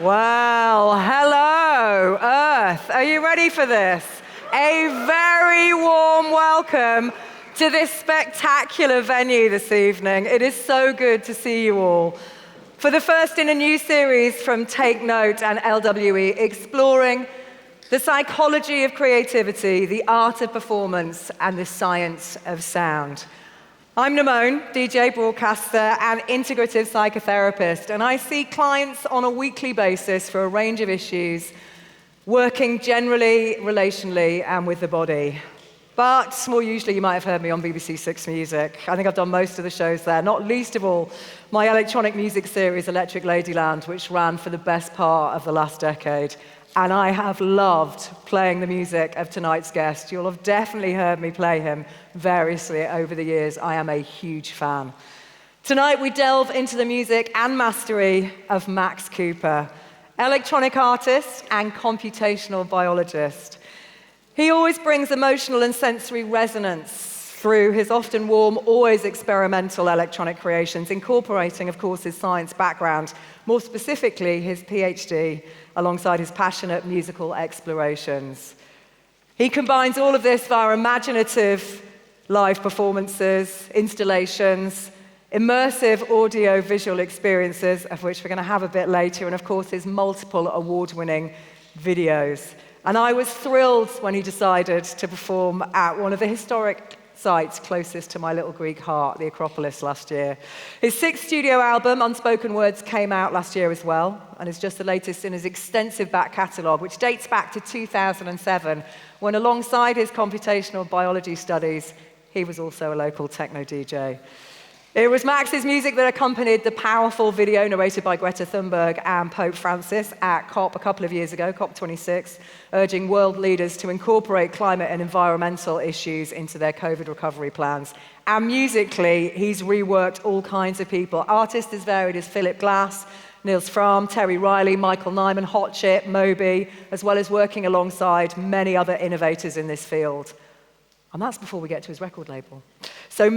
Well, hello, Earth. Are you ready for this? A very warm welcome to this spectacular venue this evening. It is so good to see you all. For the first in a new series from Take Note and LWE, exploring the psychology of creativity, the art of performance, and the science of sound. I'm Nemone, DJ, broadcaster, and integrative psychotherapist, and I see clients on a weekly basis for a range of issues, working generally, relationally, and with the body. But more usually, you might have heard me on BBC Six Music. I think I've done most of the shows there, not least of all my electronic music series, Electric Ladyland, which ran for the best part of the last decade. And I have loved playing the music of tonight's guest. You'll have definitely heard me play him variously over the years. I am a huge fan. Tonight we delve into the music and mastery of Max Cooper, electronic artist and computational biologist. He always brings emotional and sensory resonance through his often warm, always experimental electronic creations, incorporating, of course, his science background, more specifically his PhD, alongside his passionate musical explorations. He combines all of this via imaginative live performances, installations, immersive audio-visual experiences, of which we're going to have a bit later, and of course his multiple award-winning videos. And I was thrilled when he decided to perform at one of the historic sites closest to my little Greek heart, the Acropolis, last year. His sixth studio album, Unspoken Words, came out last year as well, and is just the latest in his extensive back catalogue, which dates back to 2007, when alongside his computational biology studies, he was also a local techno DJ. It was Max's music that accompanied the powerful video narrated by Greta Thunberg and Pope Francis at COP a couple of years ago, COP26, urging world leaders to incorporate climate and environmental issues into their COVID recovery plans. And musically, he's reworked all kinds of people. Artists as varied as Philip Glass, Niels Fram, Terry Riley, Michael Nyman, Hot Chip, Moby, as well as working alongside many other innovators in this field. And that's before we get to his record label. So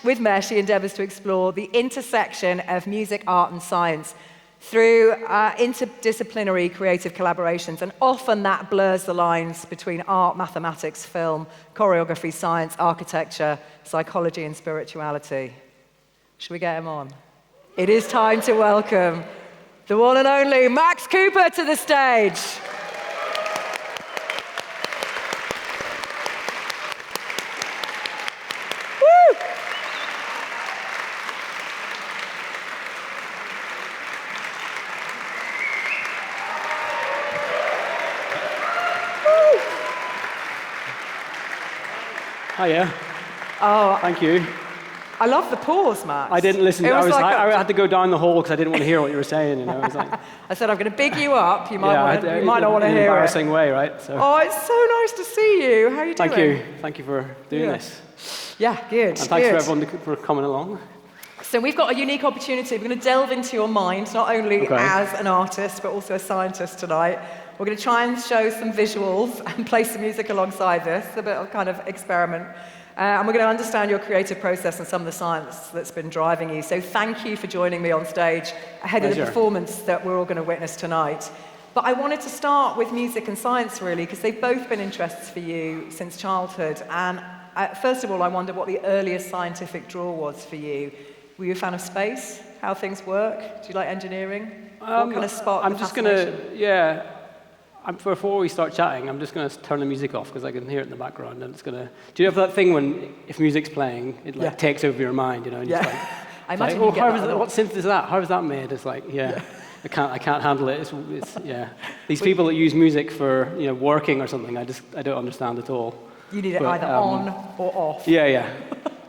with Mesh, he endeavors to explore the intersection of music, art, and science through interdisciplinary creative collaborations, and often that blurs the lines between art, mathematics, film, choreography, science, architecture, psychology, and spirituality. Should we get him on? It is time to welcome the one and only Max Cooper to the stage. Hiya. Oh, thank you. I love the pause, Max. I didn't listen. I had to go down the hall because I didn't want to hear what you were saying. I was like, I said I'm going to big you up. You might not want to hear it. Embarrassing way, right? So. Oh, it's so nice to see you. How are you doing? Thank you for doing this. Yeah, good. And thanks for everyone for coming along. So we've got a unique opportunity. We're going to delve into your mind, not only as an artist, but also a scientist tonight. We're going to try and show some visuals and play some music alongside this, a bit of kind of experiment. And we're going to understand your creative process and some of the science that's been driving you. So thank you for joining me on stage ahead of the performance that we're all going to witness tonight. But I wanted to start with music and science, really, because they've both been interests for you since childhood. And first of all, I wonder what the earliest scientific draw was for you. Were you a fan of space, how things work? Do you like engineering? What kind of sparked the fascination? Before we start chatting, I'm just going to turn the music off because I can hear it in the background. And it's going to. Do you have that thing when, if music's playing, it takes over your mind, And I imagine you get that. What synth is that? How is that made? It's like, I can't handle it. These people that use music for working or something, I don't understand at all. You need it either on or off. Yeah.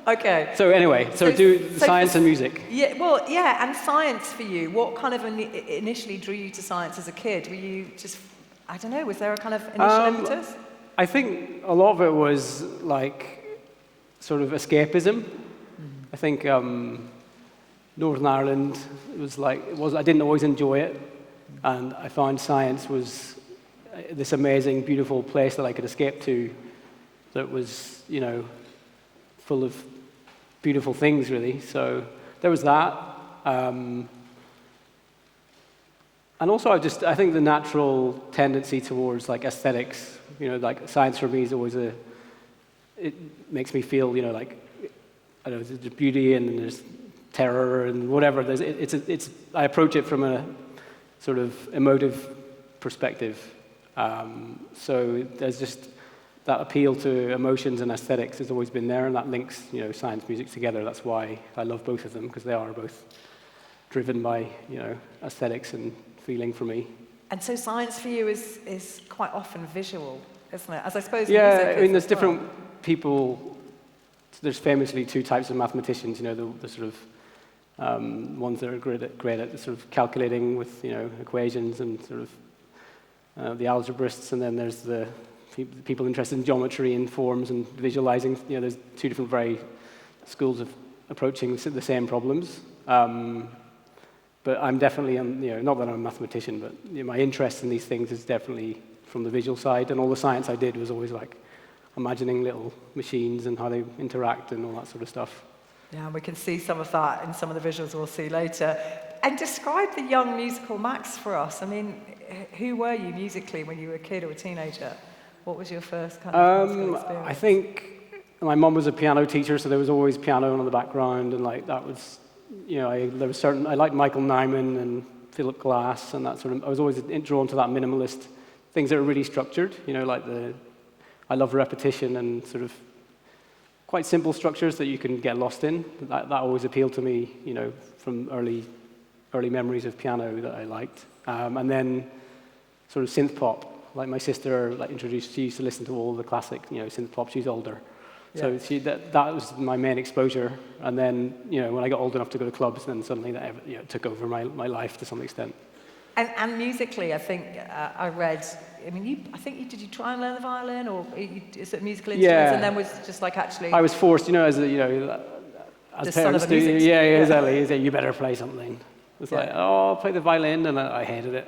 Okay. So anyway, science and music. Yeah, and science for you. What kind of initially drew you to science as a kid? Were you just, I don't know, was there a kind of initial impetus? I think a lot of it was like sort of escapism. I think Northern Ireland I didn't always enjoy it, and I found science was this amazing, beautiful place that I could escape to that was, full of beautiful things, really. So there was that. And also, I think the natural tendency towards like aesthetics, like science for me is always it makes me feel, like, I don't know, there's beauty and there's terror and whatever. I approach it from a sort of emotive perspective. So there's just that appeal to emotions and aesthetics has always been there, and that links, science, music together. That's why I love both of them, because they are both driven by, aesthetics and feeling for me. And so science for you is quite often visual, isn't it? As I suppose yeah, music is. I mean, there's different people. There's famously two types of mathematicians, the sort of ones that are great at sort of calculating with, equations and sort of the algebraists, and then there's the people interested in geometry and forms and visualizing. There's two different very schools of approaching the same problems. But I'm definitely, not that I'm a mathematician, but my interest in these things is definitely from the visual side, and all the science I did was always like imagining little machines and how they interact and all that sort of stuff. Yeah, and we can see some of that in some of the visuals we'll see later. And describe the young musical Max for us. I mean, who were you musically when you were a kid or a teenager? What was your first kind of musical experience? I think my mum was a piano teacher, so there was always piano in the background, and like that was, I liked Michael Nyman and Philip Glass and that sort of. I was always drawn to that minimalist things that are really structured. I love repetition and sort of quite simple structures that you can get lost in. That always appealed to me, from early memories of piano that I liked. And then sort of synth pop. Like my sister, she used to listen to all the classic, synth pop. She's older, so that was my main exposure. And then, when I got old enough to go to clubs, then suddenly that took over my life to some extent. And musically, I think I read. I mean, did you try and learn the violin, or is it musical instruments? Yeah. And then was just like actually. I was forced, as parents do. Yeah, exactly. He said, you better play something. It was like, I'll play the violin, and I hated it.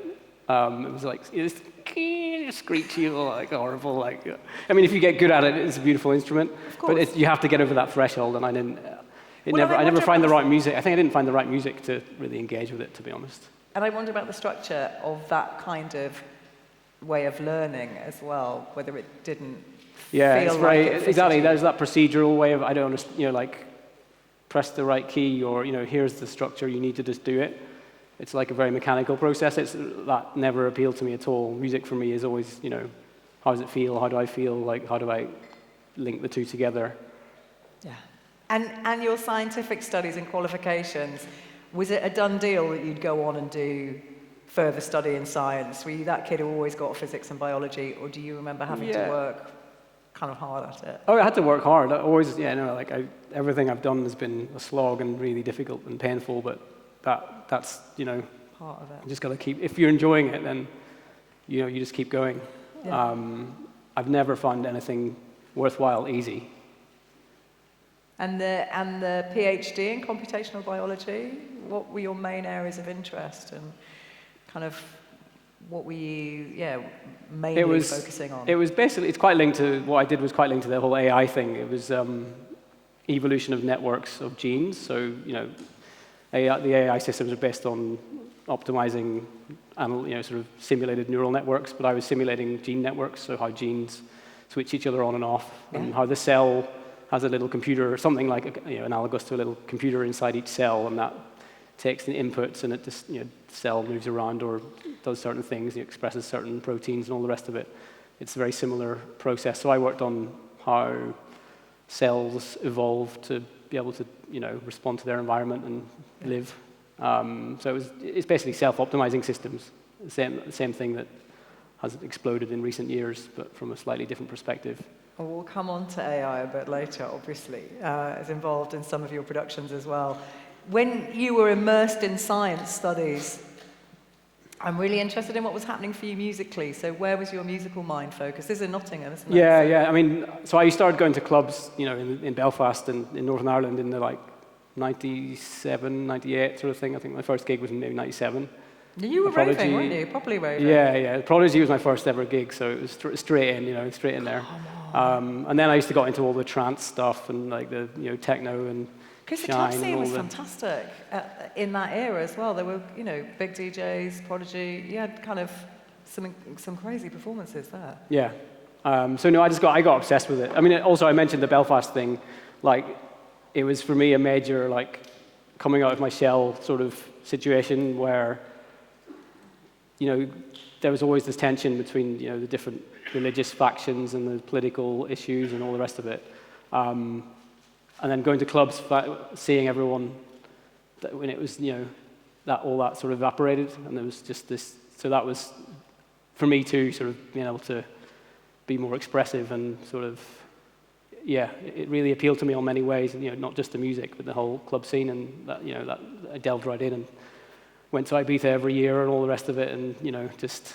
It was like it's screechy or like horrible. Like, I mean, if you get good at it, it's a beautiful instrument. Of course. But you have to get over that threshold, and I didn't. I never find the right music. I think I didn't find the right music to really engage with it, to be honest. And I wonder about the structure of that kind of way of learning as well, whether it didn't feel like it fitted exactly. you. There's that procedural way of, I don't understand, like press the right key, or here's the structure, you need to just do it. It's like a very mechanical process. That never appealed to me at all. Music for me is always, how does it feel? How do I feel? Like, how do I link the two together? Yeah. And your scientific studies and qualifications, was it a done deal that you'd go on and do further study in science? Were you that kid who always got physics and biology, or do you remember having to work kind of hard at it? Oh, I had to work hard. I always, everything I've done has been a slog and really difficult and painful, but that's, part of it. You just got to keep, if you're enjoying it, then, you just keep going. Yeah. I've never found anything worthwhile easy. And the PhD in computational biology, what were your main areas of interest, and kind of what were you, mainly focusing on? It was basically, it's quite linked to, what I did was quite linked to the whole AI thing. It was evolution of networks of genes. So, the AI systems are based on optimizing, sort of simulated neural networks, but I was simulating gene networks, so how genes switch each other on and off, and how the cell has a little computer, or something like analogous to a little computer inside each cell, and that takes the inputs, and it just, the cell moves around or does certain things, expresses certain proteins and all the rest of it. It's a very similar process. So I worked on how cells evolve to be able to, respond to their environment and live. So it's basically self-optimizing systems, the same thing that has exploded in recent years, but from a slightly different perspective. Well, we'll come on to AI a bit later, obviously. It's involved in some of your productions as well. When you were immersed in science studies, I'm really interested in what was happening for you musically. So where was your musical mind focused? This is in Nottingham, isn't it? Yeah. I mean, so I started going to clubs, in Belfast and in Northern Ireland in the 97, 98 sort of thing. I think my first gig was in maybe 97. You were raving, weren't you? Properly raving. Yeah. Prodigy was my first ever gig, so it was straight in there. And then I used to get into all the trance stuff and like the techno and Because the shine. club And scene all was the, fantastic in that era as well. There were, big DJs, Prodigy. You had kind of some crazy performances there. Yeah. So no, I got obsessed with it. I mean, also I mentioned the Belfast thing. Like, it was for me a major like coming out of my shell sort of situation where, there was always this tension between the different religious factions and the political issues and all the rest of it. And then going to clubs, seeing everyone, when it was, that all that sort of evaporated, and there was just this. So that was, for me too, sort of being able to be more expressive and sort of, it really appealed to me in many ways. Not just the music, but the whole club scene, and that, that I delved right in and went to Ibiza every year and all the rest of it, and just.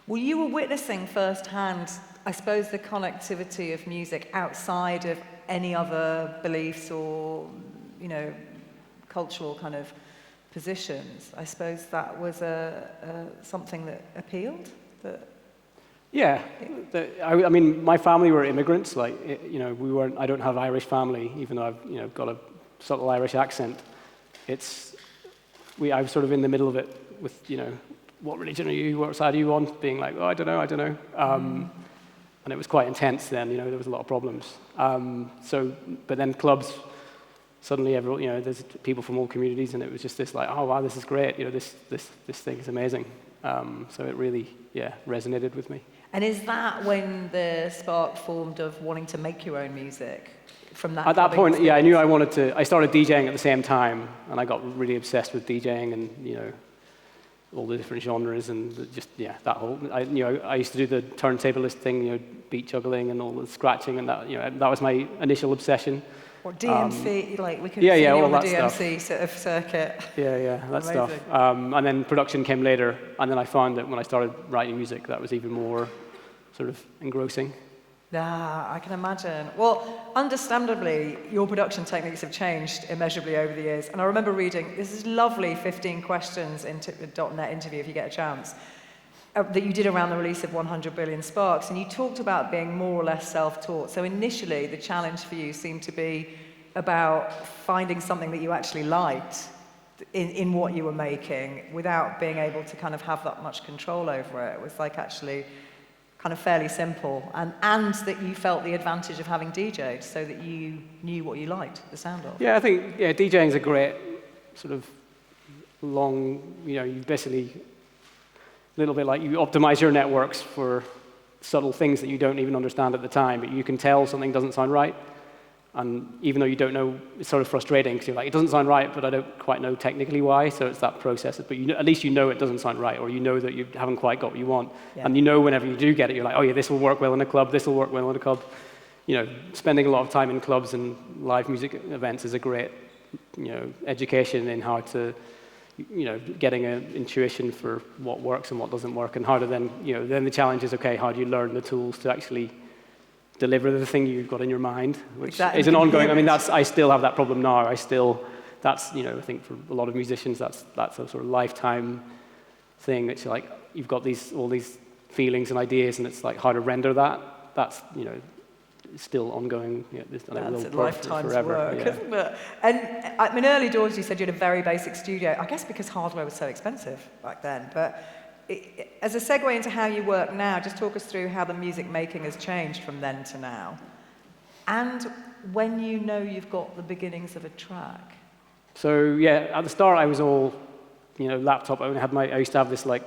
Well, you were witnessing firsthand, I suppose, the connectivity of music outside of any other beliefs or, cultural kind of positions. I suppose that was something that appealed. Yeah, I mean, my family were immigrants. Like, we weren't. I don't have Irish family, even though I've got a subtle Irish accent. I was sort of in the middle of it with, what religion are you? What side are you on? Being like, oh, I don't know. And it was quite intense then. There was a lot of problems. But then clubs, suddenly everyone, there's people from all communities, and it was just this like, oh wow, this is great. This thing is amazing. So it really, resonated with me. And is that when the spark formed of wanting to make your own music? From that. At that point, I knew I wanted to. I started DJing at the same time, and I got really obsessed with DJing and all the different genres and just that whole. I used to do the turntablist thing, beat juggling and all the scratching, and that was my initial obsession. Or DMC, like we could see you on the DMC sort of circuit. Yeah, that stuff. And then production came later, and then I found that when I started writing music, that was even more sort of engrossing. Yeah, I can imagine. Well, understandably, your production techniques have changed immeasurably over the years. And I remember reading, this is lovely 15 questions into the .NET interview, if you get a chance, that you did around the release of 100 Billion Sparks. And you talked about being more or less self-taught. So initially, the challenge for you seemed to be about finding something that you actually liked in what you were making without being able to kind of have that much control over it. It was like actually kind of fairly simple, and that you felt the advantage of having DJ'd so that you knew what you liked, the sound of. Yeah, I think DJing is a great sort of long, you basically, a little bit like you optimize your networks for subtle things that you don't even understand at the time, but you can tell something doesn't sound right. And even though you don't know, it's sort of frustrating because you're like, it doesn't sound right, but I don't quite know technically why. So it's that process. But at least you know it doesn't sound right, or you know that you haven't quite got what you want. Yeah. And whenever you do get it, you're like, oh yeah, this will work well in a club. This will work well in a club. Spending a lot of time in clubs and live music events is a great, education in how to, getting an intuition for what works and what doesn't work, and how to then, then the challenge is, okay, how do you learn the tools to actually deliver the thing you've got in your mind, which is an ongoing. I mean, I still have that problem now. I think for a lot of musicians, that's a sort of lifetime thing. It's like you've got all these feelings and ideas, and it's like how to render that. That's still ongoing. That's a lifetime's work, isn't it? And I mean, early doors, you said you had a very basic studio. I guess because hardware was so expensive back then, but. As a segue into how you work now, just talk us through how the music making has changed from then to now. And when you've got the beginnings of a track. So, at the start I was all, laptop. I used to have this like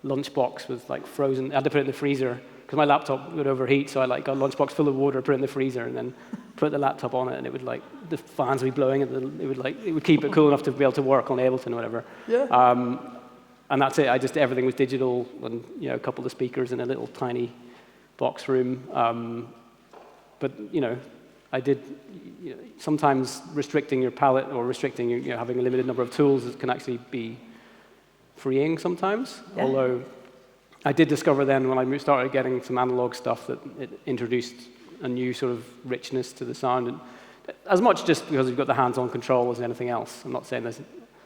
lunchbox with like frozen, I had to put it in the freezer because my laptop would overheat, so I got a lunchbox full of water, put it in the freezer, and then put the laptop on it, and it would the fans would be blowing, and it would keep it cool enough to be able to work on Ableton or whatever. Yeah. And that's it. Everything was digital, and a couple of speakers in a little tiny box room. But I did. Sometimes restricting your palette or restricting having a limited number of tools can actually be freeing sometimes. Yeah. Although I did discover then when I started getting some analog stuff that it introduced a new sort of richness to the sound, and as much just because you've got the hands-on control as anything else. I'm not saying there's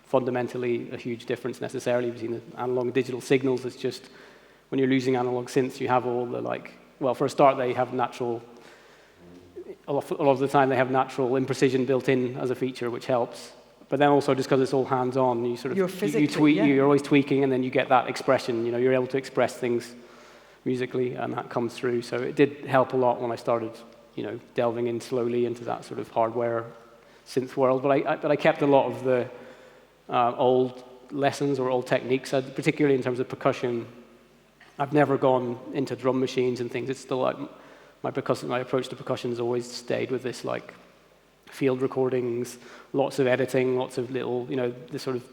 fundamentally a huge difference necessarily between the analog and digital signals. It's just when you're losing analog synths, you have all the for a start, they have natural lot of the time they have natural imprecision built in as a feature, which helps. But then also just because it's all hands-on, you sort of you're always tweaking, and then you get that expression. You're able to express things musically, and that comes through. So it did help a lot when I started, delving in slowly into that sort of hardware synth world. But I kept a lot of the old lessons or old techniques, particularly in terms of percussion. I've never gone into drum machines and things. It's still like my approach to percussion has always stayed with this like field recordings, lots of editing, lots of little, the sort of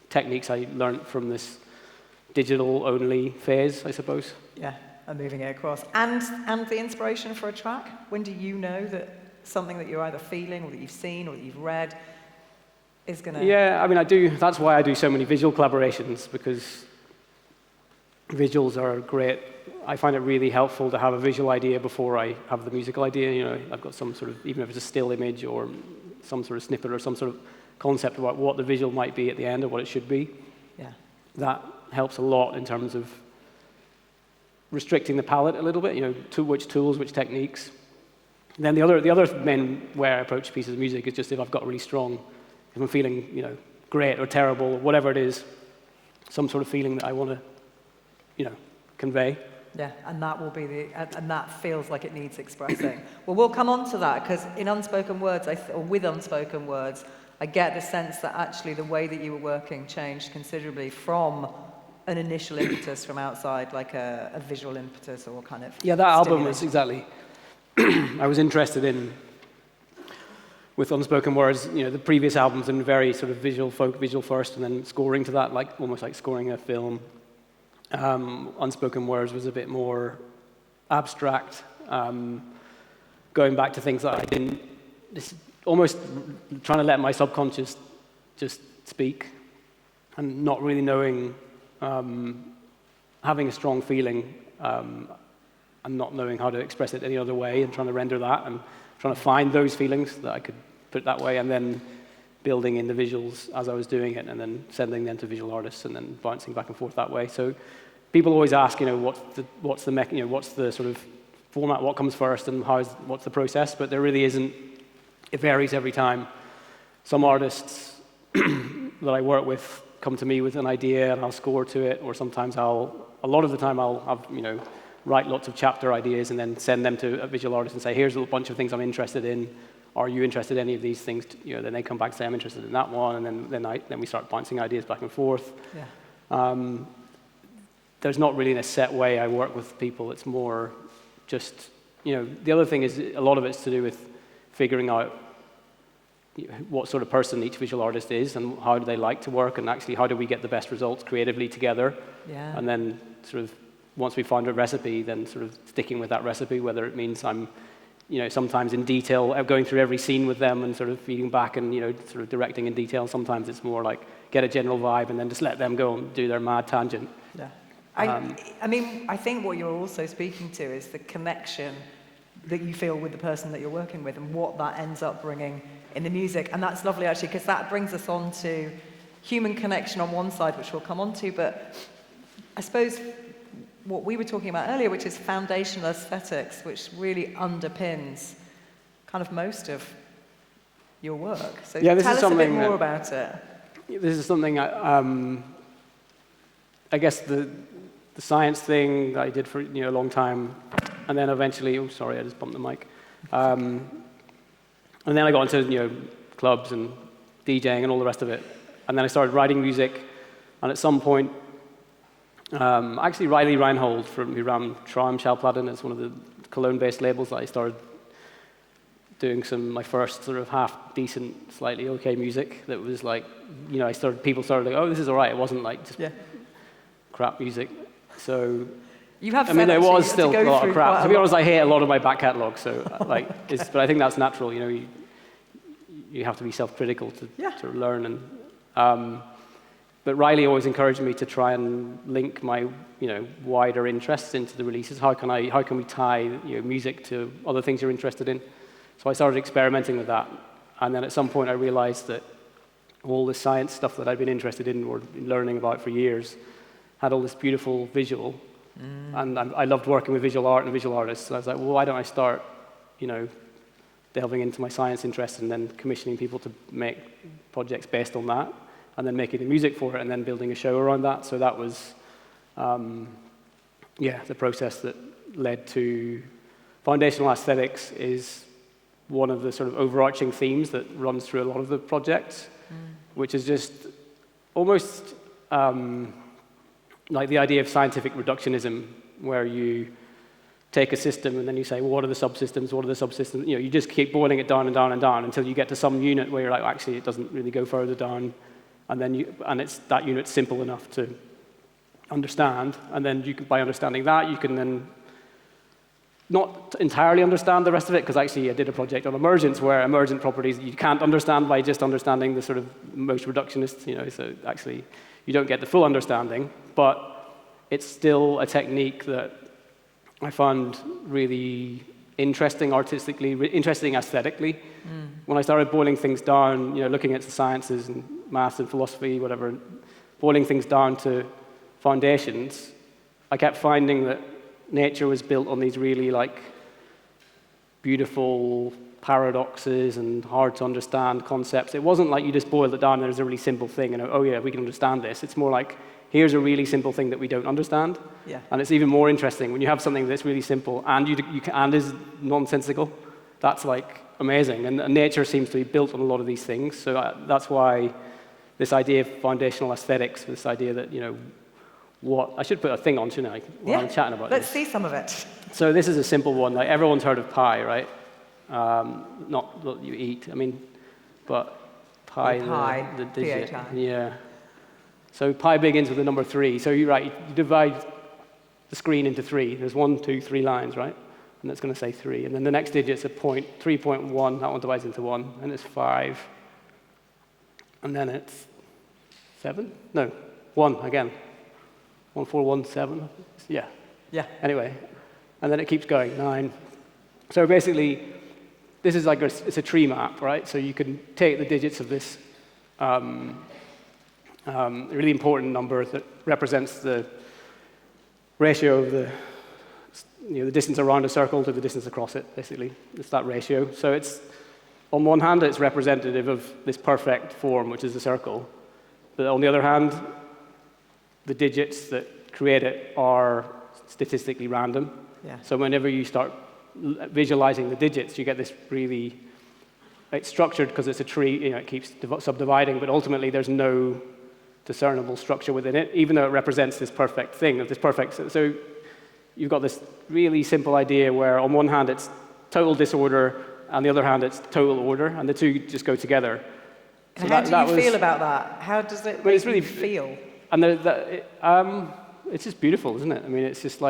techniques I learned from this digital-only phase, I suppose. Yeah, and moving it across. And the inspiration for a track? When do you know that something that you're either feeling or that you've seen or that you've read is going to... Yeah, I mean, I do. That's why I do so many visual collaborations, because visuals are great. I find it really helpful to have a visual idea before I have the musical idea. I've got some sort of, even if it's a still image or some sort of snippet or some sort of concept about what the visual might be at the end or what it should be. Yeah. That helps a lot in terms of restricting the palette a little bit, to which tools, which techniques. Then the other main way I approach pieces of music is just if I've got really strong, if I'm feeling, great or terrible or whatever it is, some sort of feeling that I want to, convey. Yeah, and that will be and that feels like it needs expressing. Well, we'll come on to that, because in unspoken words, or with unspoken words, I get the sense that actually the way that you were working changed considerably from an initial impetus from outside, like a visual impetus or kind of... Yeah, that album was exactly... I was interested in, with unspoken words, the previous albums and very sort of visual first, and then scoring to that, almost like scoring a film. Unspoken words was a bit more abstract, going back to things that I didn't, almost trying to let my subconscious just speak, and not really knowing, having a strong feeling, and not knowing how to express it any other way, and trying to render that, and trying to find those feelings that I could put that way, and then building in the visuals as I was doing it, and then sending them to visual artists, and then bouncing back and forth that way. So people always ask, what's the sort of format, what comes first, and what's the process? But there really isn't. It varies every time. Some artists that I work with come to me with an idea, and I'll score to it, or sometimes a lot of the time I'll have, write lots of chapter ideas and then send them to a visual artist and say, here's a bunch of things I'm interested in. Are you interested in any of these things? Then they come back and say, I'm interested in that one, and then we start bouncing ideas back and forth. Yeah. There's not really a set way I work with people. It's more just, the other thing is a lot of it's to do with figuring out what sort of person each visual artist is, and how do they like to work, and actually how do we get the best results creatively together. Yeah. And then sort of once we find a recipe, then sort of sticking with that recipe, whether it means I'm sometimes in detail, going through every scene with them and sort of feeding back and, sort of directing in detail. Sometimes it's more like get a general vibe and then just let them go and do their mad tangent. Yeah. I mean, I think what you're also speaking to is the connection that you feel with the person that you're working with, and what that ends up bringing in the music. And that's lovely, actually, because that brings us on to human connection on one side, which we'll come on to, but I suppose what we were talking about earlier, which is foundational aesthetics, which really underpins kind of most of your work. So tell us a bit more about it. This is something I guess the science thing that I did for a long time, and then eventually, oh sorry, I just bumped the mic. And then I got into clubs and DJing and all the rest of it, and then I started writing music, and at some point. Actually, Riley Reinhold who ran Traumschallplatten, is one of the Cologne-based labels that I started doing my first sort of half-decent, slightly okay music that was like, people started like, oh, this is all right. It wasn't like just crap music. So, there was still a lot of crap. To be honest, I hate a lot of my back catalogue. So, but I think that's natural. You have to be self-critical to learn and. But Riley always encouraged me to try and link my, wider interests into the releases. How can we tie, music to other things you're interested in? So I started experimenting with that, and then at some point I realized that all the science stuff that I'd been interested in or been learning about for years had all this beautiful visual, and I loved working with visual art and visual artists. So I was like, well, why don't I start, delving into my science interests and then commissioning people to make projects based on that, and then making the music for it, and then building a show around that. So that was, the process that led to foundational aesthetics is one of the sort of overarching themes that runs through a lot of the projects, which is just almost like the idea of scientific reductionism, where you take a system and then you say, well, what are the subsystems? What are the subsystems? You just keep boiling it down and down and down until you get to some unit where you're like, actually, it doesn't really go further down, and then that unit's simple enough to understand, and then by understanding that, you can then not entirely understand the rest of it, because actually I did a project on emergence where emergent properties you can't understand by just understanding the sort of most reductionist, so actually you don't get the full understanding, but it's still a technique that I found really interesting artistically, interesting aesthetically. When I started boiling things down, looking at the sciences and maths and philosophy, whatever, boiling things down to foundations, I kept finding that nature was built on these really beautiful paradoxes and hard to understand concepts. It wasn't like you just boiled it down and there's a really simple thing and oh yeah, we can understand this. It's more like, here's a really simple thing that we don't understand. Yeah. And it's even more interesting when you have something that's really simple and and is nonsensical. That's amazing. And nature seems to be built on a lot of these things. So that's why this idea of foundational aesthetics, this idea that, I should put a thing on, shouldn't I, while I'm chatting about Let's this. see some of it. So this is a simple one. Everyone's heard of pi, right? Not what you eat, but pi, the digit. P-H-I. Yeah. So pi begins with the number 3. So you divide the screen into 3. There's 1, 2, 3 lines, right? And that's going to say 3. And then the next digit's a point, 3.1. That one divides into 1. And it's 5. And then it's 7? No, 1 again. 1, 4, 1, 7. Yeah. Yeah. Anyway. And then it keeps going, 9. So basically, this is it's a tree map, right? So you can take the digits of this really important number that represents the ratio of the distance around a circle to the distance across it, basically. It's that ratio. So it's, on one hand, it's representative of this perfect form, which is the circle. But on the other hand, the digits that create it are statistically random. Yeah. So whenever you start visualizing the digits, you get this really, it's structured because it's a tree, it keeps subdividing, but ultimately there's no discernible structure within it, even though it represents this perfect thing, so you've got this really simple idea where on one hand it's total disorder, on the other hand it's total order, and the two just go together. So how do you feel about that? How does it make you feel? And it's just beautiful, isn't it? It's just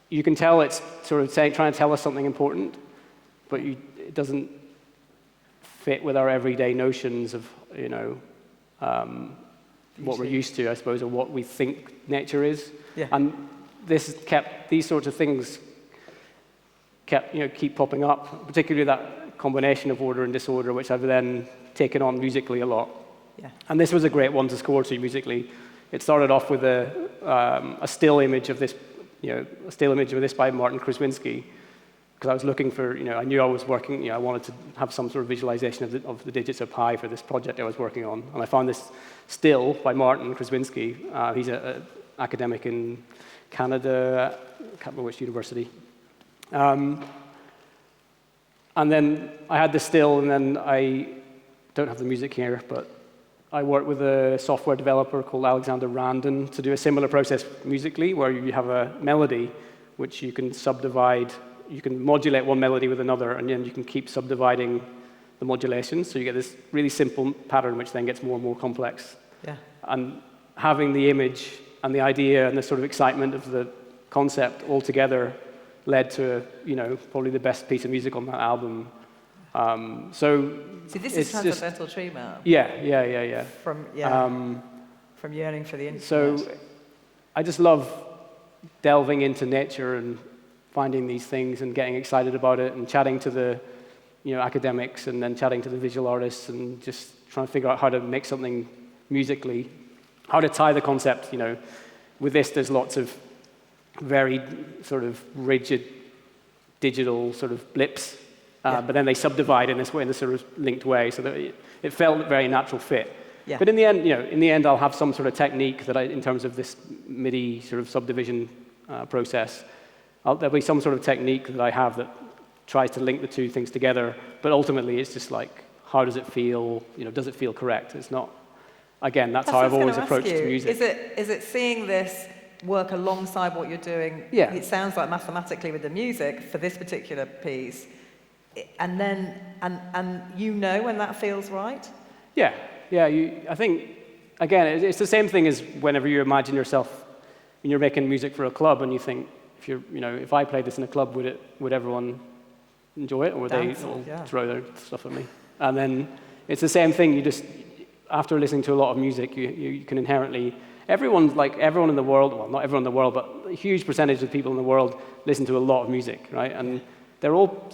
you can tell it's sort of trying to tell us something important, but it doesn't fit with our everyday notions of, what we're used to, I suppose, or what we think nature is. Yeah. And these sorts of things keep popping up, particularly that combination of order and disorder, which I've then taken on musically a lot. Yeah. And this was a great one to score to musically. It started off with a still image of this, by Martin Kruswinski, because I was looking for, I knew I was working, I wanted to have some sort of visualization of the digits of pi for this project I was working on. And I found this still by Martin Kruswinski. He's an academic in Canada, I can't remember which university. And then I had this still, and then I don't have the music here, but I worked with a software developer called Alexander Randon to do a similar process musically, where you have a melody which you can subdivide. You can modulate one melody with another, and then you can keep subdividing the modulations. So you get this really simple pattern, which then gets more and more complex. Yeah. And having the image and the idea and the sort of excitement of the concept all together led to, probably the best piece of music on that album. So this is Transcendental Tree Map. Yeah. From yearning for the infinite. So I just love delving into nature and finding these things and getting excited about it and chatting to the academics and then chatting to the visual artists and just trying to figure out how to make something musically, how to tie the concept. With this, there's lots of very sort of rigid digital sort of blips, but then they subdivide in this way, in this sort of linked way, so that it felt a very natural fit. Yeah. But in the end, I'll have some sort of technique that in terms of this MIDI sort of subdivision process, there'll be some sort of technique that I have that tries to link the two things together. But ultimately, it's just like, how does it feel? Does it feel correct? It's not. Again, that's how I've always approached music. Is it seeing this work alongside what you're doing? Yeah. It sounds like mathematically with the music for this particular piece, and then when that feels right. Yeah. I think again, it's the same thing as whenever you imagine yourself when you're making music for a club, and you think, if I played this in a club, would everyone enjoy it, or would they all throw their stuff at me? And then it's the same thing. You just, after listening to a lot of music, you can inherently, everyone in the world, well, not everyone in the world, but a huge percentage of people in the world listen to a lot of music, right? And they're all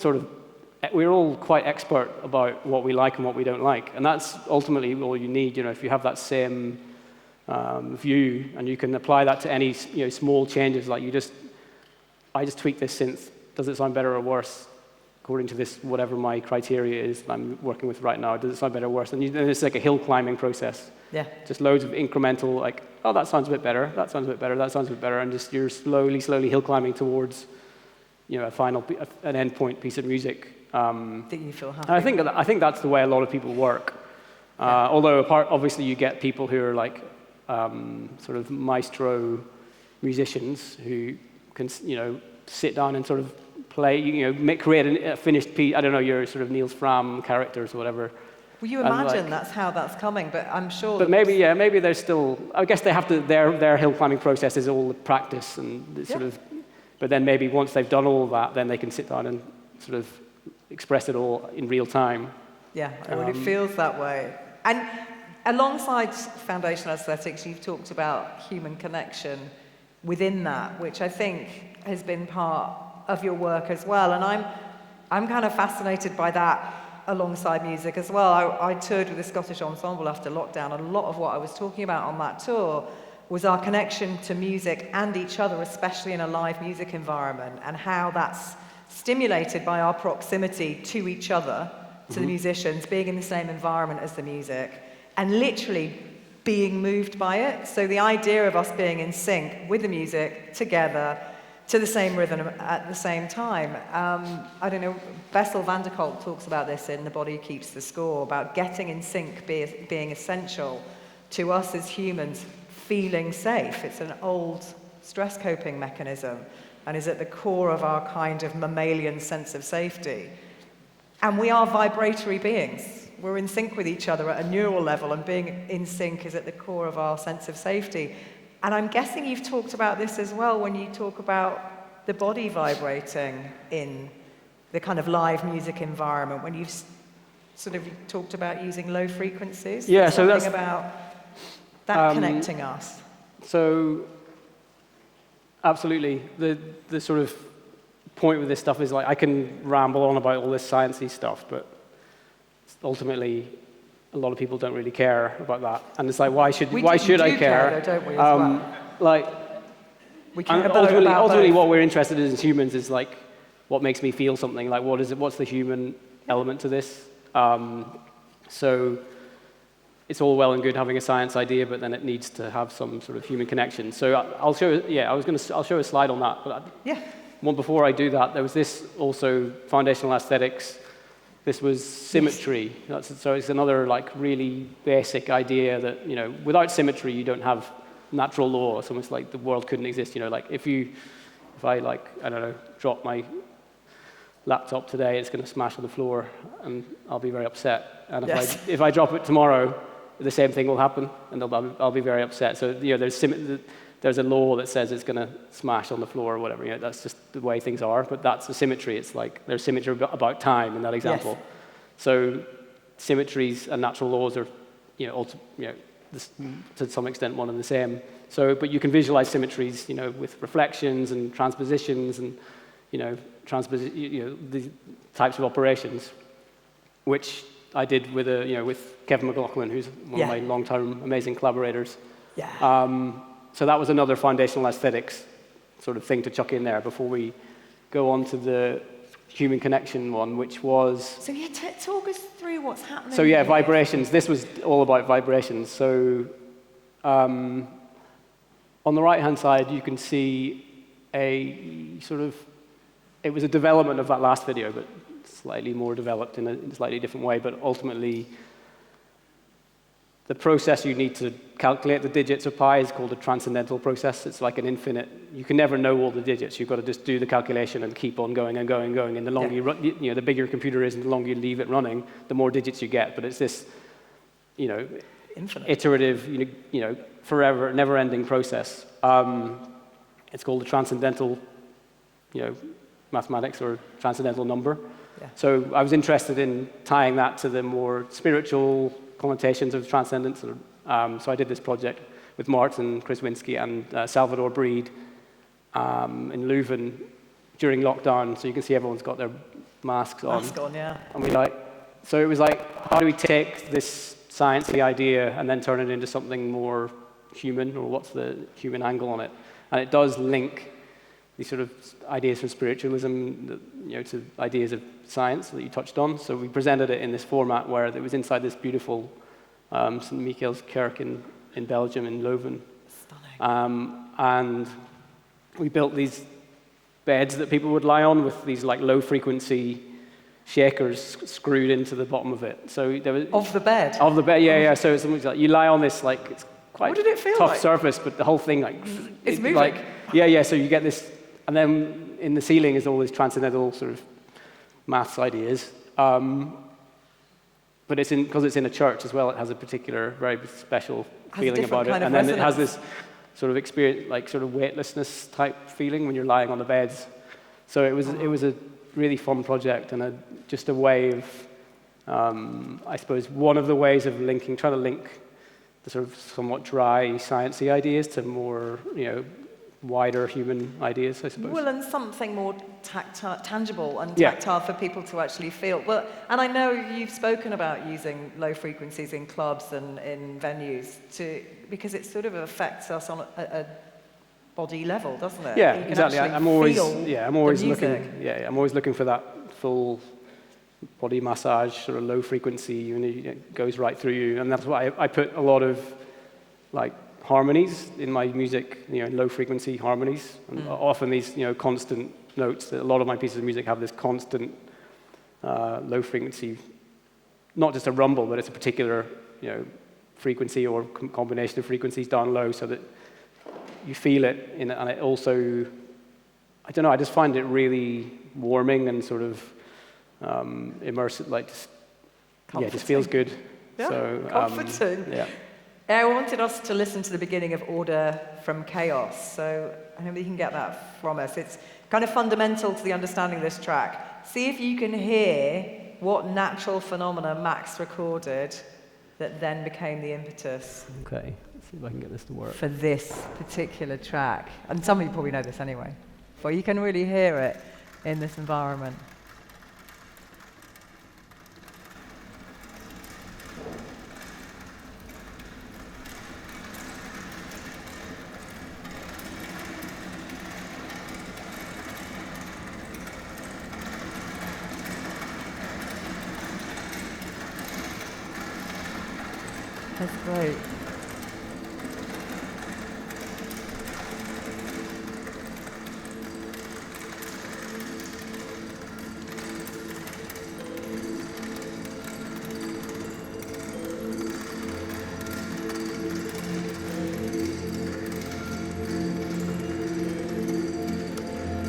we're all quite expert about what we like and what we don't like. And that's ultimately all you need, if you have that same view, and you can apply that to any small changes, like I just tweak this synth. Does it sound better or worse according to this, whatever my criteria is I'm working with right now? Does it sound better or worse? And then it's like a hill climbing process. Yeah. Just loads of incremental, like, oh, that sounds a bit better, that sounds a bit better, that sounds a bit better, and just you're slowly hill climbing towards, an end point piece of music. That you feel happy. I think that's the way a lot of people work. Although obviously you get people who are like sort of maestro musicians who can sit down and sort of play, create a finished piece. I don't know, your sort of Niels Fram characters or whatever. Well, you imagine that's how that's coming, but I'm sure. But maybe there's still. I guess they have to. Their hill climbing process is all the practice and sort of. But then maybe once they've done all of that, then they can sit down and sort of express it all in real time. Yeah, it really feels that way. And alongside foundational aesthetics, you've talked about human connection within that, which I think has been part of your work as well. And I'm kind of fascinated by that alongside music as well. I toured with the Scottish Ensemble after lockdown, and a lot of what I was talking about on that tour was our connection to music and each other, especially in a live music environment, and how that's stimulated by our proximity to each other, to the musicians, being in the same environment as the music, and literally being moved by it. So the idea of us being in sync with the music together, to the same rhythm at the same time. I don't know, Bessel van der Kolk talks about this in The Body Keeps the Score, about getting in sync being essential to us as humans feeling safe. It's an old stress coping mechanism and is at the core of our kind of mammalian sense of safety. And we are vibratory beings. We're in sync with each other at a neural level, and being in sync is at the core of our sense of safety. And I'm guessing you've talked about this as well when you talk about the body vibrating in the kind of live music environment, when you've sort of talked about using low frequencies. Yeah, so that's about that connecting us. So, absolutely. The sort of point with this stuff is, like, I can ramble on about all this sciencey stuff, but ultimately a lot of people don't really care about that, and it's like, why should I care? Though, don't we, as well? Like, we care ultimately what we're interested in as humans is like, what makes me feel something? Like, what is it? What's the human element to this? So it's all well and good having a science idea, but then it needs to have some sort of human connection. So I'll show. Yeah, I'll show a slide on that. But one before I do that, there was this also foundational aesthetics. This was symmetry. So it's another like really basic idea that, without symmetry you don't have natural law. It's almost like the world couldn't exist. Like if I like, I don't know, drop my laptop today, it's going to smash on the floor, and I'll be very upset. And if I drop it tomorrow, the same thing will happen, and I'll be very upset. So there's a law that says it's going to smash on the floor or whatever. That's just the way things are. But that's the symmetry. It's like there's symmetry about time in that example. Yes. So symmetries and natural laws are, to some extent one and the same. So, but you can visualize symmetries, with reflections and transpositions and, the types of operations, which I did with Kevin McLaughlin, who's one of my long-term amazing collaborators. Yeah. So that was another foundational aesthetics sort of thing to chuck in there before we go on to the human connection one, which was... So yeah, talk us through what's happening. So yeah, here. vibrations. This was all about vibrations. So on the right-hand side, you can see a sort of... It was a development of that last video, but slightly more developed in a slightly different way. But ultimately, the process you need to calculate the digits of pi is called a transcendental process. It's like an infinite. You can never know all the digits. You've got to just do the calculation and keep on going and going and going. And the longer the bigger your computer is, and the longer you leave it running, the more digits you get. But it's this, infinite, iterative, forever, never-ending process. It's called the transcendental, mathematics or transcendental number. Yeah. So I was interested in tying that to the more spiritual connotations of transcendence. So I did this project with Martin Kraswinski and Salvador Breed in Leuven during lockdown. So you can see everyone's got their masks on. Mask on, yeah. And so it was like, how do we take this sciencey idea and then turn it into something more human, or what's the human angle on it? And it does link these sort of ideas from spiritualism, to ideas of science that you touched on. So we presented it in this format where it was inside this beautiful St. Michael's Kirk in Belgium, in Leuven. Stunning. And we built these beds that people would lie on with these low-frequency shakers screwed into the bottom of it. So there was Of the bed? Of the bed, yeah. So it's like you lie on this it's quite what did it feel tough like? surface, but the whole thing it's moving. So you get this, and then in the ceiling is all these transcendental sort of maths ideas. But because it's in a church as well, it has a particular, very special feeling about it. And then it has this sort of experience, sort of weightlessness type feeling when you're lying on the beds. So it was a really fun project, and just a way of, I suppose, one of the ways of trying to link the sort of somewhat dry, sciencey ideas to more, wider human ideas, I suppose. Well, and something more tangible and tactile for people to actually feel. Well, and I know you've spoken about using low frequencies in clubs and in venues because it sort of affects us on a body level, doesn't it? Yeah, you can exactly. I'm always looking. I'm always looking for that full body massage, sort of low frequency, it goes right through you, and that's why I put a lot of harmonies in my music, low frequency harmonies, and often these constant notes. A lot of my pieces of music have this constant low frequency, not just a rumble, but it's a particular frequency or combination of frequencies down low, so that you feel it, and it also, I don't know, I just find it really warming and sort of immersive, it just feels good. Yeah, so, comforting. Yeah. I wanted us to listen to the beginning of Order from Chaos, so I hope you can get that from us. It's kind of fundamental to the understanding of this track. See if you can hear what natural phenomena Max recorded that then became the impetus. Okay, let's see if I can get this to work. For this particular track. And some of you probably know this anyway, but you can really hear it in this environment. That's great.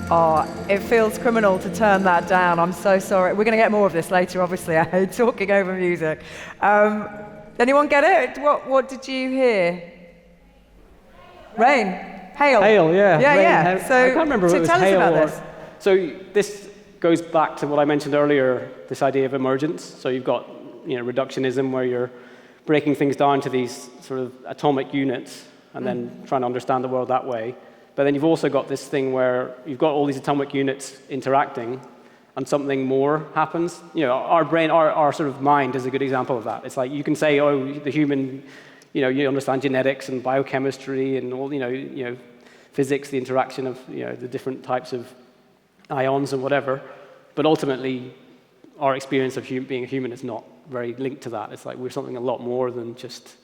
Oh, it feels criminal to turn that down. I'm so sorry. We're going to get more of this later, obviously. I hate talking over music. Anyone get it? What did you hear? Rain. Hail. Hail, yeah. Yeah, Rain, yeah. So I can't remember if it was tell hail us about or... this. So this goes back to what I mentioned earlier, this idea of emergence. So you've got reductionism, where you're breaking things down to these sort of atomic units and then trying to understand the world that way. But then you've also got this thing where you've got all these atomic units interacting, and something more happens. Our brain, our sort of mind is a good example of that. It's like you can say, oh, the human, you understand genetics and biochemistry and all, physics, the interaction of, the different types of ions and whatever. but ultimately, our experience of being a human is not very linked to that. It's like we're something a lot more than just,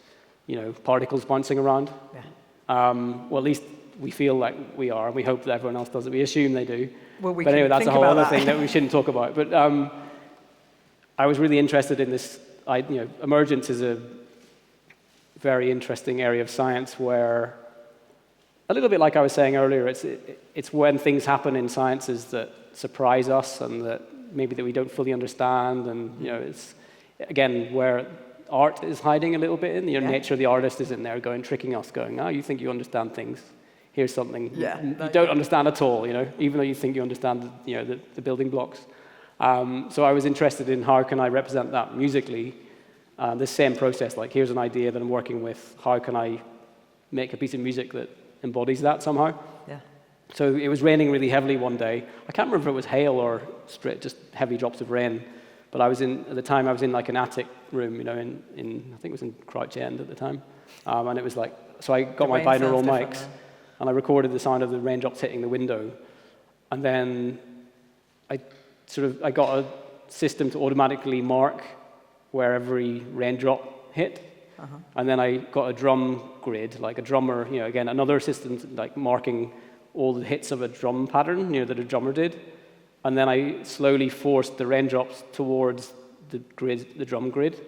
particles bouncing around. Yeah. Well, at least we feel like we are, and we hope that everyone else does it. We assume they do. Well, we but anyway, can that's a think whole about other that. thing that we shouldn't talk about. But I was really interested in this. Emergence is a very interesting area of science where, a little bit like I was saying earlier, it's when things happen in sciences that surprise us and that maybe that we don't fully understand, and it's again where art is hiding a little bit in. The nature of the artist is in there, tricking us, going, "Oh, you think you understand things? Here's something you don't understand at all." Even though you think you understand, the building blocks. So I was interested in how can I represent that musically. This same process, like here's an idea that I'm working with. How can I make a piece of music that embodies that somehow? Yeah. So it was raining really heavily one day. I can't remember if it was hail or straight, just heavy drops of rain. But at the time I was in like an attic room, in I think it was in Crouch End at the time. And it was like, so I got my binaural mics and I recorded the sound of the raindrops hitting the window. And then I got a system to automatically mark where every raindrop hit. And then I got a drum grid, like a drummer, again, another system like marking all the hits of a drum pattern, that a drummer did. And then I slowly forced the raindrops towards the drum grid,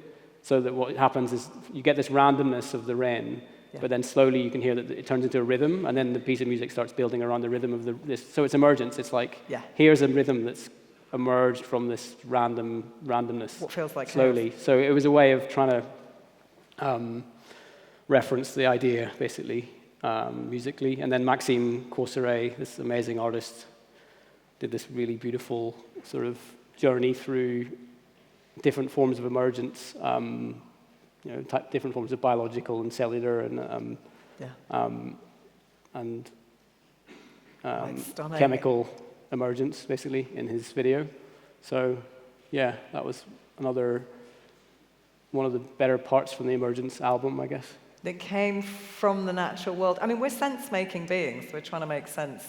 so that what happens is you get this randomness of the rain, but then slowly you can hear that it turns into a rhythm, and then the piece of music starts building around the rhythm of this. So it's emergence. It's like, here's a rhythm that's emerged from this randomness. What feels like slowly. Chaos. So it was a way of trying to reference the idea, basically, musically. And then Maxime Courceret, this amazing artist, did this really beautiful sort of journey through different forms of emergence, different forms of biological and cellular and chemical emergence, basically, in his video. So, yeah, that was one of the better parts from the Emergence album, I guess. That came from the natural world. I mean, we're sense-making beings. We're trying to make sense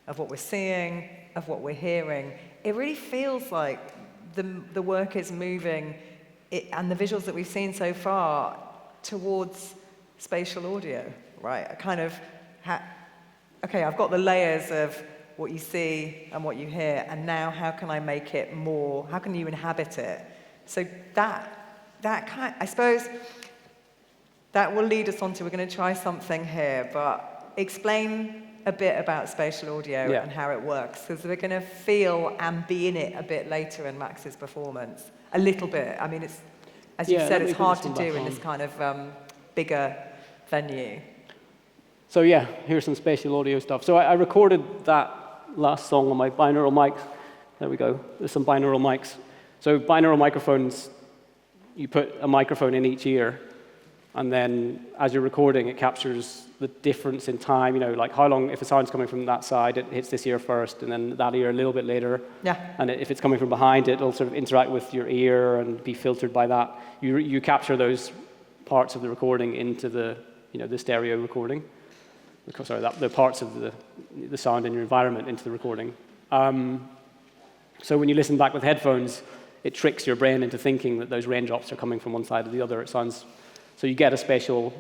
of what we're seeing, of what we're hearing. It really feels like the work is moving, and the visuals that we've seen so far, towards spatial audio, right? A kind of, I've got the layers of what you see and what you hear, and now how can I make it more, how can you inhabit it? So I suppose that will lead us on to, we're going to try something here, but explain a bit about spatial audio and how it works, because we're going to feel and be in it a bit later in Max's performance. A little bit. I mean, it's, as you said, it's hard to do in this kind of bigger venue. So yeah, here's some spatial audio stuff. So I recorded that last song on my binaural mics. There we go. There's some binaural mics. So binaural microphones, you put a microphone in each ear, and then as you're recording, it captures the difference in time, like how long, if a sound's coming from that side, it hits this ear first, and then that ear a little bit later. Yeah. And if it's coming from behind, it'll sort of interact with your ear and be filtered by that. You capture those parts of the recording into the, the stereo recording. Sorry, the parts of the sound in your environment into the recording. So when you listen back with headphones, it tricks your brain into thinking that those raindrops are coming from one side or the other. So you get a spatial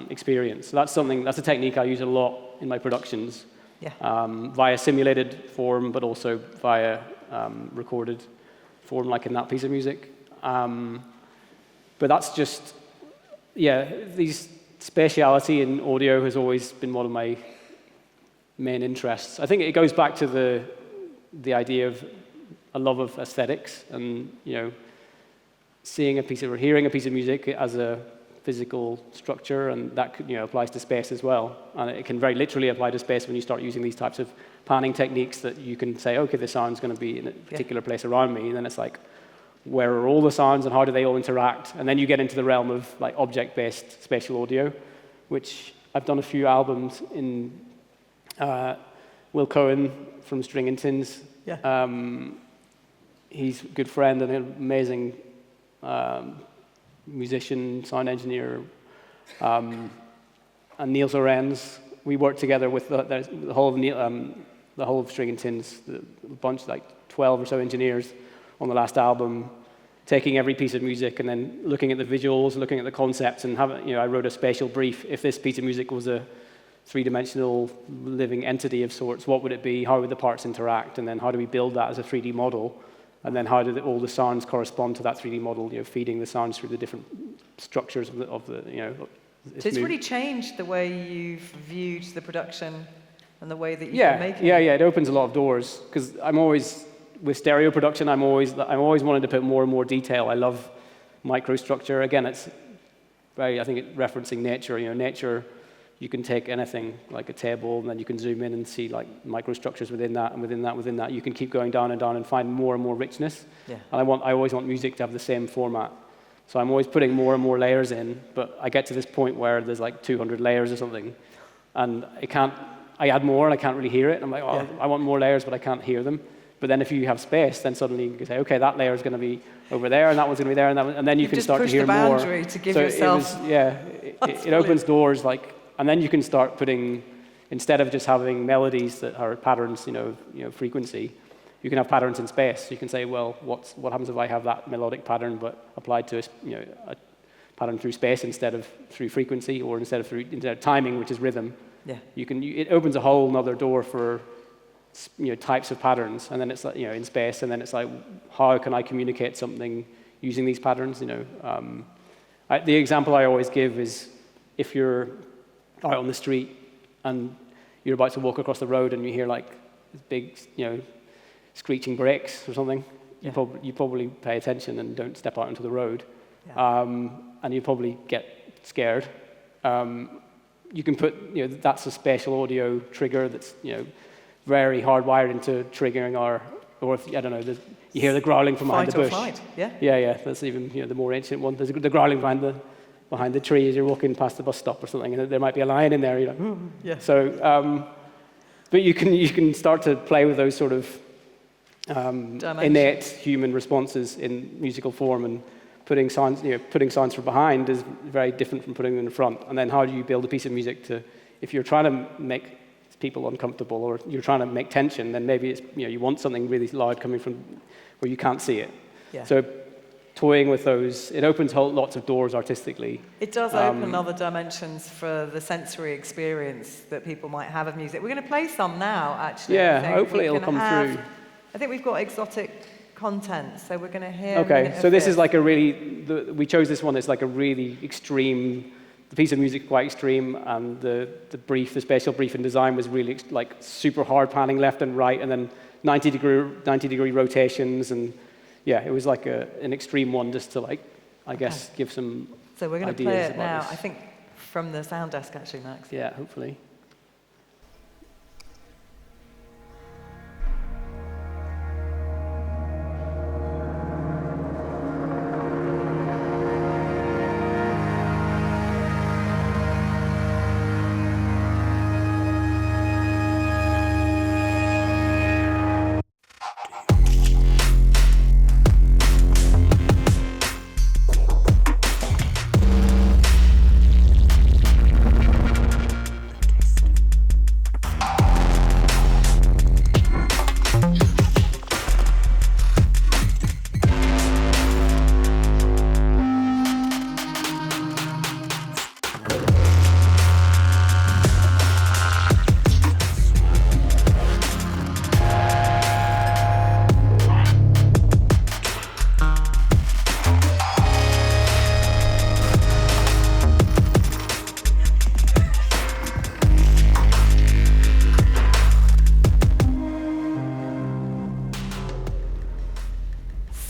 experience. So that's a technique I use a lot in my productions, via simulated form, but also via recorded form, like in that piece of music. But that's just, these spatiality in audio has always been one of my main interests. I think it goes back to the idea of a love of aesthetics and, hearing a piece of music as a physical structure, and that applies to space as well. And it can very literally apply to space when you start using these types of panning techniques that you can say, okay, the sound's going to be in a particular place around me, and then it's like, where are all the sounds and how do they all interact? And then you get into the realm of like object-based spatial audio, which I've done a few albums in. Will Cohen from Stringingtons. He's a good friend and an amazing musician, sound engineer, and Niels Orens. We worked together with the whole of the whole of String and Tins, a bunch, like 12 or so engineers on the last album, taking every piece of music and then looking at the visuals, looking at the concepts, and I wrote a spatial brief. If this piece of music was a three-dimensional living entity of sorts, what would it be? How would the parts interact? And then how do we build that as a 3D model? And then how do all the sounds correspond to that 3D model? Feeding the sounds through the different structures of the So it's really changed the way you've viewed the production and the way that you've been making it. Yeah. It opens a lot of doors because I'm always with stereo production. I'm always wanting to put more and more detail. I love microstructure. Again, it's very, I think it referencing nature. Nature. You can take anything like a table, and then you can zoom in and see like microstructures within that, and within that. You can keep going down and down and find more and more richness. Yeah. And I always want music to have the same format. So I'm always putting more and more layers in, but I get to this point where there's like 200 layers or something, and I add more and I can't really hear it. I'm like, I want more layers, but I can't hear them. But then if you have space, then suddenly you can say, okay, that layer is going to be over there, and that one's going to be there, and then you can start to hear more. You've just pushed the boundary to give yourself... It opens doors, like, and then you can start putting, instead of just having melodies that are patterns, frequency, you can have patterns in space. You can say, well, what happens if I have that melodic pattern, but applied to a pattern through space instead of through frequency, or instead of timing, which is rhythm. Yeah. It opens a whole other door for types of patterns, and then it's like in space, and then it's like, how can I communicate something using these patterns? The example I always give is if you're out on the street and you're about to walk across the road and you hear like big, screeching brakes or something, you probably pay attention and don't step out onto the road, and you probably get scared. You can put, that's a spatial audio trigger that's, very hardwired into triggering or if, I don't know, you hear the growling from behind the bush. Fight or flight, yeah. Yeah. That's even, the more ancient one. There's the growling behind the tree as you're walking past the bus stop or something, and there might be a lion in there. Yeah. So, but you can start to play with those sort of innate human responses in musical form, and putting sounds from behind is very different from putting them in front. And then how do you build a piece of music if you're trying to make people uncomfortable, or you're trying to make tension, then maybe it's you want something really loud coming from where you can't see it. Yeah. So toying with those, it opens lots of doors artistically. It does open other dimensions for the sensory experience that people might have of music. We're going to play some now, actually. Yeah, hopefully it'll come through. I think we've got exotic content, so we're going to hear. Okay, so this is like we chose this one. It's like a really extreme. The piece of music is quite extreme, and the spatial brief and design was really like super hard panning left and right, and then 90 degree rotations, and it was like an extreme one just to I guess give some. So we're going to play it now. I think from the sound desk actually, Max. Yeah, hopefully.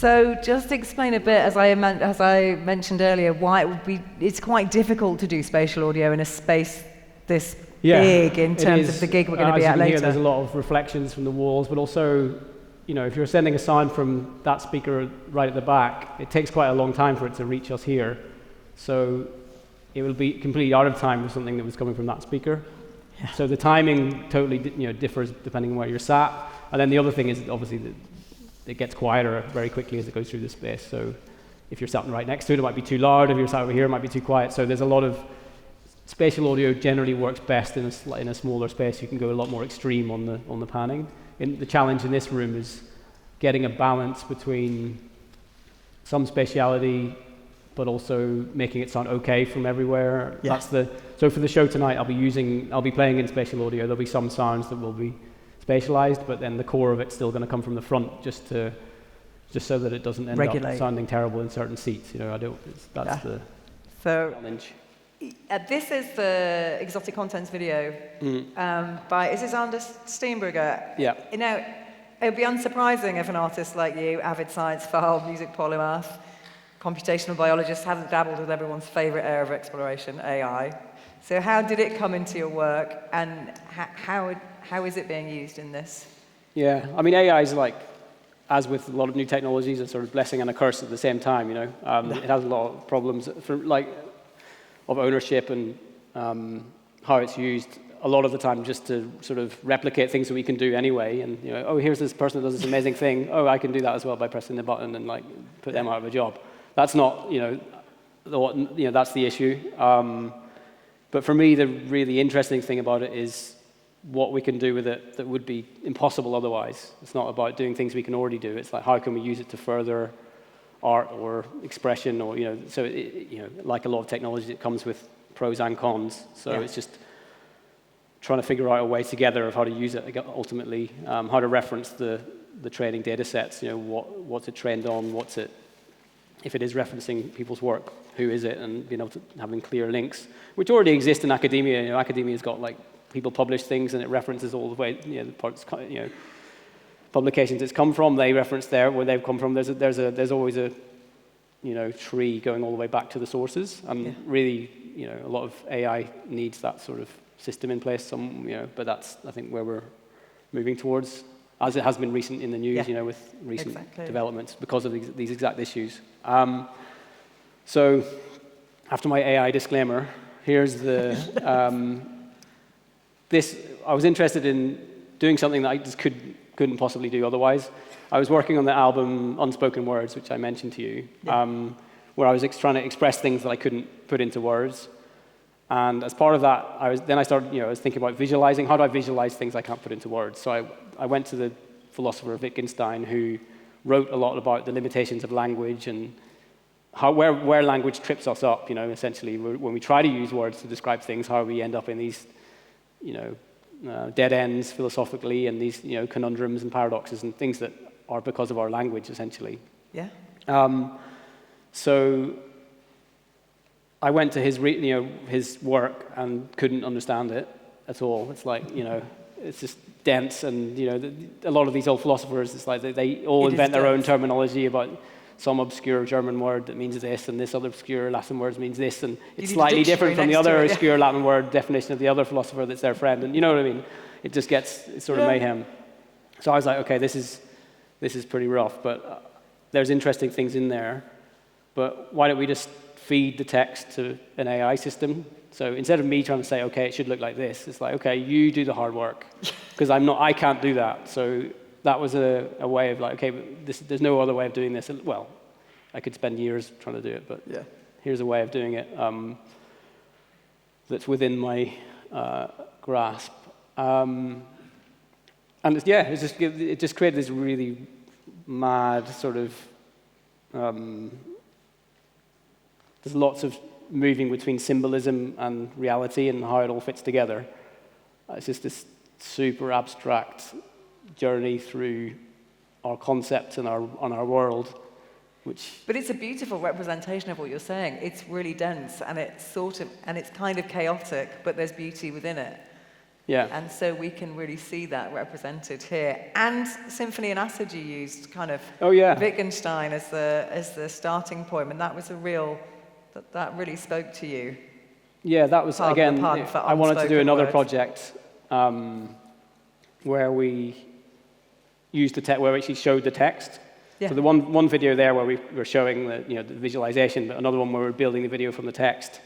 So just explain a bit, as I mentioned earlier, why it's quite difficult to do spatial audio in a space this big in terms of the gig we're going to be at later. There's a lot of reflections from the walls, but also, if you're sending a sound from that speaker right at the back, it takes quite a long time for it to reach us here. So it will be completely out of time with something that was coming from that speaker. Yeah. So the timing totally differs depending on where you're sat. And then the other thing is obviously that it gets quieter very quickly as it goes through the space. So if you're sat right next to it, it might be too loud. If you're sat over here, it might be too quiet. So there's a lot of spatial audio generally works best in a smaller space. You can go a lot more extreme on the panning. The challenge in this room is getting a balance between some spatiality, but also making it sound okay from everywhere. Yeah. So for the show tonight, I'll be playing in spatial audio. There'll be some sounds that will be spatialized, but then the core of it's still going to come from the front, just so that it doesn't end up sounding terrible in certain seats. You know, that's the challenge. This is the Exotic Contents video by, is this Anders Steenberger? Yeah. You know, it would be unsurprising if an artist like you, avid science file, music polymath, computational biologist, hasn't dabbled with everyone's favorite area of exploration, AI. So how did it come into your work, and how is it being used in this? Yeah, I mean, AI is like, as with a lot of new technologies, a sort of blessing and a curse at the same time, you know. It has a lot of problems of ownership and how it's used a lot of the time just to sort of replicate things that we can do anyway. And, you know, oh, here's this person that does this amazing thing. Oh, I can do that as well by pressing the button and, like, put them out of a job. That's not, that's the issue. But for me, the really interesting thing about it is what we can do with it that would be impossible otherwise. It's not about doing things we can already do. It's like, how can we use it to further art or expression, or, you know, so like a lot of technology, it comes with pros and cons. So it's just trying to figure out a way together of how to use it ultimately, how to reference the training data sets, you know, what's it trained on, if it is referencing people's work, who is it, and being able to having clear links, which already exist in academia. You know, academia's got, like, people publish things and it references all the way, you know, the parts, you know, publications it's come from, they reference there where they've come from. There's always a, you know, tree going all the way back to the sources, and really, you know, a lot of AI needs that sort of system in place. But that's, I think, where we're moving towards, as it has been recent in the news, you know, with recent developments because of these exact issues. So, after my AI disclaimer, here's the I was interested in doing something that I just couldn't possibly do otherwise. I was working on the album Unspoken Words, which I mentioned to you, where I was trying to express things that I couldn't put into words. And as part of that, I was thinking about visualizing. How do I visualize things I can't put into words? So I went to the philosopher Wittgenstein, who wrote a lot about the limitations of language and where language trips us up, you know, essentially. When we try to use words to describe things, how we end up in these, you know, dead ends philosophically, and these, you know, conundrums and paradoxes and things that are because of our language, essentially. Yeah. So I went to his work and couldn't understand it at all. It's like, you know, it's just dense, and, you know, a lot of these old philosophers, it's like they all invent their own terminology about some obscure German word that means this, and this other obscure Latin word means this, and it's slightly different from the other obscure Latin word definition of the other philosopher that's their friend, and you know what I mean? It just gets sort of mayhem. So I was like, okay, this is pretty rough, but there's interesting things in there, but why don't we just feed the text to an AI system? So instead of me trying to say, okay, it should look like this, it's like, okay, you do the hard work, because I can't do that. So that was a way of like, okay, there's no other way of doing this. Well, I could spend years trying to do it, but here's a way of doing it that's within my grasp. And it just created this really mad sort of, there's lots of moving between symbolism and reality and how it all fits together. It's just this super abstract journey through our concepts and our world, But it's a beautiful representation of what you're saying. It's really dense, and it's kind of chaotic, but there's beauty within it. Yeah. And so we can really see that represented here. And Symphony and Acid you used kind of Wittgenstein as the starting point, and that was that really spoke to you. Yeah, that was, again, I wanted to do another project where we used where we actually showed the text. Yeah. So the one video there where we were showing the visualization, but another one where we were building the video from the text.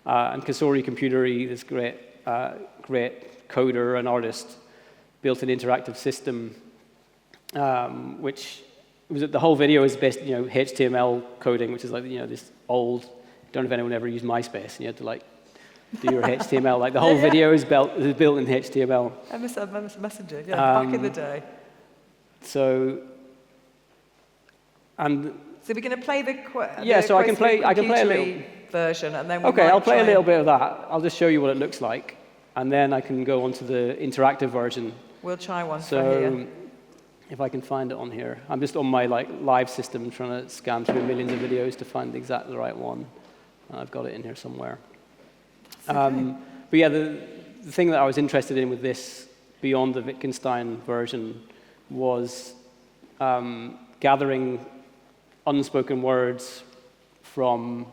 And Kasori Computery, this great coder and artist, built an interactive system, which was the whole video is based, HTML coding, which is like this old. Don't know if anyone ever used MySpace, and you had to like do your HTML. Like the whole video is built in HTML. MS Messenger, back in the day. So we're going to play so I can play a little version, and then I'll play a little bit of that. I'll just show you what it looks like, and then I can go on to the interactive version. We'll try one for So here. if I can find it on here. I'm just on my live system trying to scan through millions of videos to find exactly the right one. I've got it in here somewhere. But yeah, the thing that I was interested in with this, beyond the Wittgenstein version, was gathering unspoken words from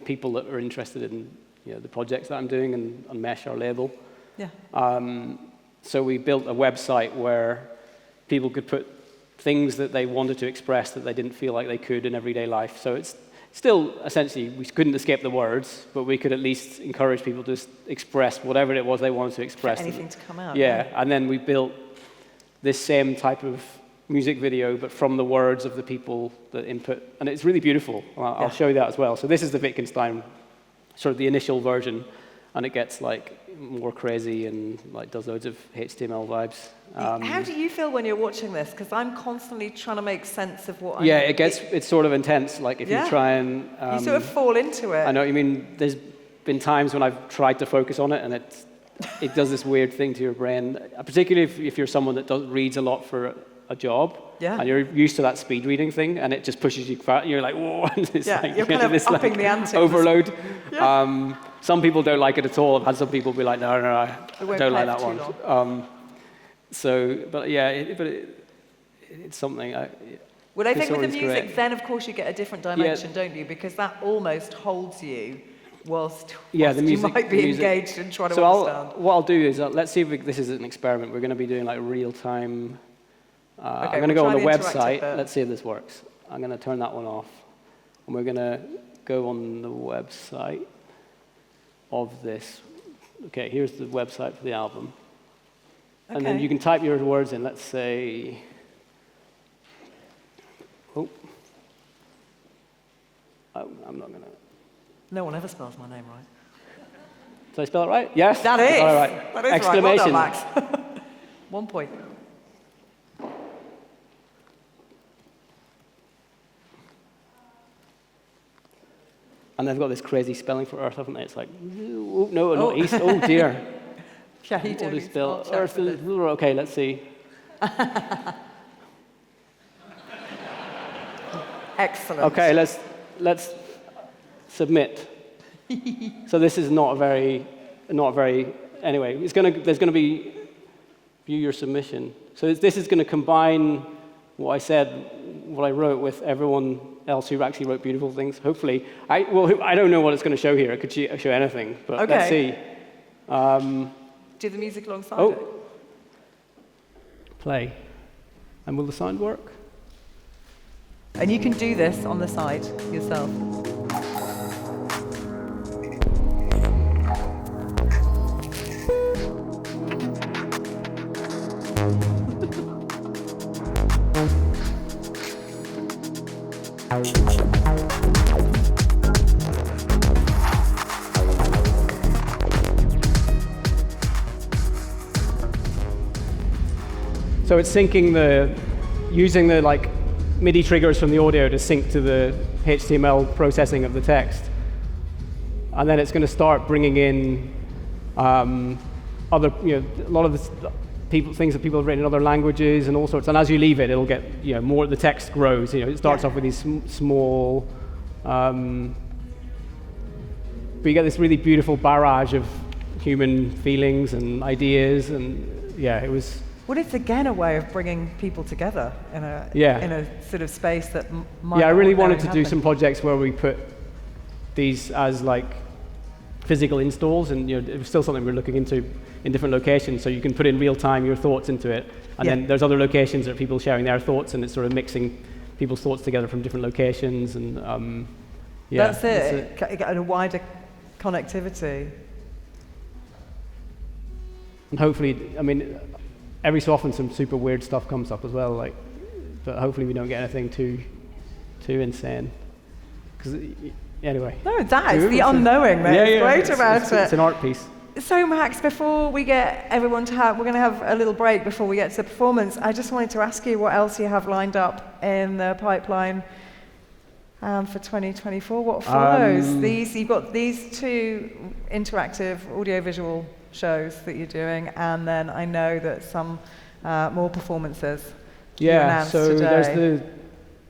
people that are interested in the projects that I'm doing and on Mesh, our label. Yeah. So we built a website where people could put things that they wanted to express that they didn't feel like they could in everyday life. So it's still, essentially, we couldn't escape the words, but we could at least encourage people to express whatever it was they wanted to express. Anything to come out. Yeah, and then we built this same type of music video, but from the words of the people that input. And it's really beautiful. I'll show you that as well. So this is the Wittgenstein, sort of the initial version, and it gets more crazy and does loads of HTML vibes. How do you feel when you're watching this? Because I'm constantly trying to make sense of what it's sort of intense. If you try and you sort of fall into it. I know what you mean. There's been times when I've tried to focus on it, and it does this weird thing to your brain. Particularly if you're someone that reads a lot for a job, and you're used to that speed reading thing, and it just pushes you far. You're like, whoa! It's you're kind of upping the ante. Overload. Yeah. Some people don't like it at all. I've had some people be like, no, I don't like that one. It's something. Well, I think with the music, then of course you get a different dimension, don't you? Because that almost holds you whilst the music, you might be engaged and trying to understand. What I'll do is, let's see if this is an experiment. We're going to be doing real-time. I'm going to go on the website. Let's see if this works. I'm going to turn that one off. And we're going to go on the website of this. Okay, here's the website for the album. Okay. And then you can type your words in. Let's say, I'm not going to. No one ever spells my name right. Did I spell it right? Yes? That is. All right. That is exclamation. Right. Well done, Max. 1 point. And they've got this crazy spelling for Earth, haven't they? It's like, not East. Oh, dear. Yeah, you do. Spell Earth. Okay, let's see. Excellent. Okay, let's submit. So this is not very. Anyway, there's going to be view your submission. So this is going to combine what I wrote with everyone else who actually wrote beautiful things. Hopefully, I don't know what it's going to show here. It could show anything, but let's see. Do the music alongside it. Play. And will the sound work? And you can do this on the side yourself. So it's syncing using the MIDI triggers from the audio to sync to the HTML processing of the text. And then it's going to start bringing in other, a lot of things that people have written in other languages and all sorts. And as you leave it, it'll get, more, the text grows. It starts off with these small, but you get this really beautiful barrage of human feelings and ideas. And it was. Well, it's again a way of bringing people together in a sort of space that might. I really wanted to do some projects where we put these as physical installs, and it was still something we're looking into in different locations. So you can put in real time your thoughts into it, and then there's other locations that are people sharing their thoughts, and it's sort of mixing people's thoughts together from different locations, and that's it. And a wider connectivity. And hopefully, every so often some super weird stuff comes up as well, but hopefully we don't get anything too insane. Because Anyway. No, that is the unknowing, mate. It's great about it. It's an art piece. So, Max, before we get everyone to we're going to have a little break before we get to the performance. I just wanted to ask you what else you have lined up in the pipeline for 2024. What follows? You've got these two interactive audiovisual shows that you're doing, and then I know that some more performances. Yeah, so today. There's the